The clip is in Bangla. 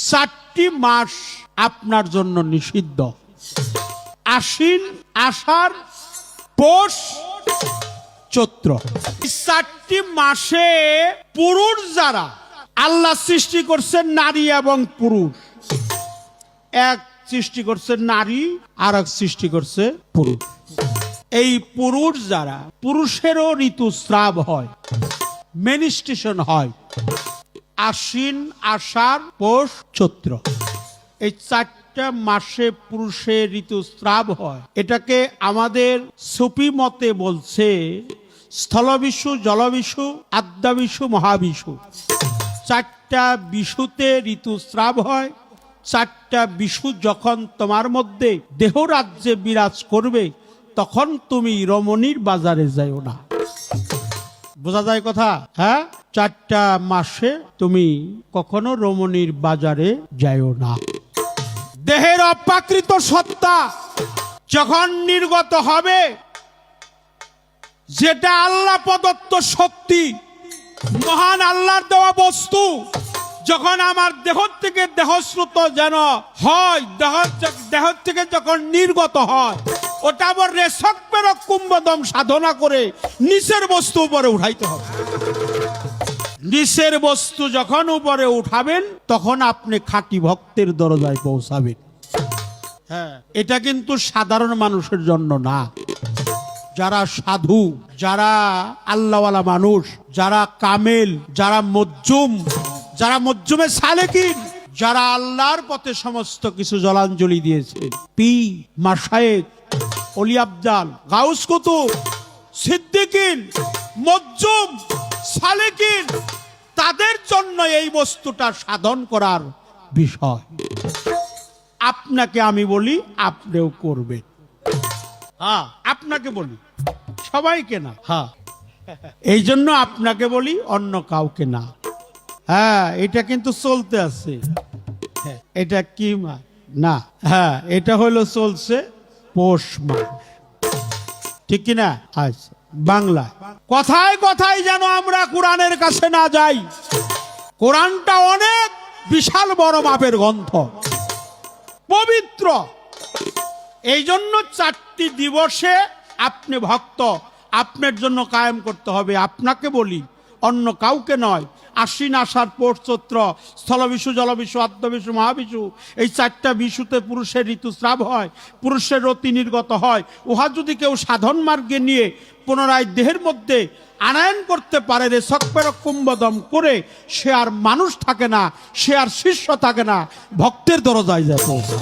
4টি মাস আপনার জন্য নিষিদ্ধ। আশ্বিন, আষাঢ়, পৌষ, চৈত্র। 4টি মাসে পুরুষ যারা, আল্লাহ সৃষ্টি করছেন নারী এবং পুরুষ। এক সৃষ্টি করছে নারী, আর এক সৃষ্টি করছে পুরুষ। এই পুরুষ যারা, পুরুষেরও ঋতুস্রাব হয়, মেনিস্ট্রেশন হয় আশ্বিন, আষাঢ়, পৌষ, চৈত্র। এই 4টা মাসে পুরুষের ঋতুস্রাব হয়। এটাকে আমাদের সুফি মতে বলছে স্থলবিষু, জলবিষু, আদ্যাবিষু, মহাবিষু। 4টা বিষুতে ঋতুস্রাব হয়। 4টা বিষু যখন তোমার মধ্যে দেহ রাজ্যে বিরাজ করবে, তখন তুমি রমণীর বাজারে যাইও না। বোঝা যায় কথা? হ্যাঁ, 4টা মাসে তুমি কখনো রমণীর বাজারে যাইও না। দেহের অপ্রাকৃত সত্তা যখন নির্গত হবে, যেটা আল্লাহ প্রদত্ত শক্তি, মহান আল্লাহর দেওয়া বস্তু, যখন আমার দেহ থেকে দেহশ্রুত যেন হয়, দেহ থেকে যখন নির্গত হয়, ওটা আবার রেশক পেরক কুম্ভদম সাধনা করে নিচের বস্তু উপরে উঠাইতে হবে। নিচের বস্তু যখন উপরে উঠাবেন, তখন আপনি খাঁটি ভক্তের দরজায় পৌঁছাবেন। হ্যাঁ, এটা কিন্তু সাধারণ মানুষের জন্য না। যারা সাধু, যারা আল্লাহওয়ালা মানুষ, যারা কামেল, যারা মজ্জুমে সালেকিন, যারা আল্লাহর পথে সমস্ত কিছু জলাঞ্জলি দিয়েছে, পীর, মাশায়েখ, ওলি আফজাল, গাউস কুতুব, সিদ্দিকিন, মজ্জুম, সালেকিন, তাদের জন্য এই বস্তুটা সাধন করার বিষয়। আপনাকে আমি বলি, আপনিও করবেন। হ্যাঁ, আপনাকে বলি, সবাইকে না। হ্যাঁ, এই জন্য আপনাকে বলি, অন্য কাউকে না। হ্যাঁ, এটা কিন্তু চলতে আছে। এটা কি মাস না? হ্যাঁ, এটা হলো চলছে পৌষ মাস, ঠিক কিনা? আচ্ছা, বাংলা কথায় কথায় যেন আমরা কোরআনের কাছে না যাই। কোরআনটা অনেক বিশাল বড় মাপের গ্রন্থ, পবিত্র। এই জন্য 4টি দিবসে আপনি ভক্ত, আপনার জন্য কায়েম করতে হবে। আপনাকে বলি, অন্য কাউকে নয়। আশ্বিন, আষাঢ়, পৌষ, চৈত্র, স্থলবিষু, জলবিষু, আদ্যবিষু, মহাবিষু, এই 4টা বিষুতে পুরুষের ঋতুস্রাব হয়, পুরুষের রতি নির্গত হয়। উহা যদি কেউ সাধন মার্গে নিয়ে পুনরায় দেহের মধ্যে আনায়ন করতে পারে, রে সকপেরক কুম্ভদম করে, সে আর মানুষ থাকে না, সে আর শিষ্য থাকে না, ভক্তের দরজায় যায় পৌঁছায়।